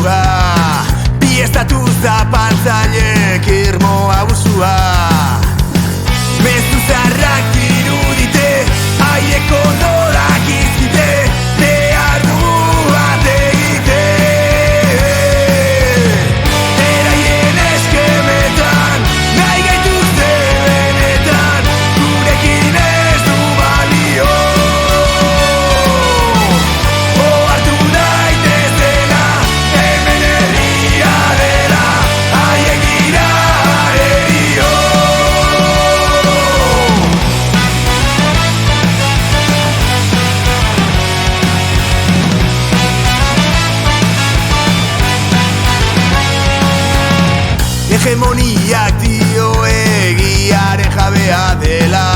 mugua, bi estatu zapaltzaileek irmo abusua. Mezu zarrak irudite, haiek odorak izkite, behar du bat egite. Eraien eskemetan, nahi gaituzte benetan, gurekin ez du balio. Ohartu daitezela, hemen herria dela, haiek dira herio. Hegemoniak dio egiaren jabea dela,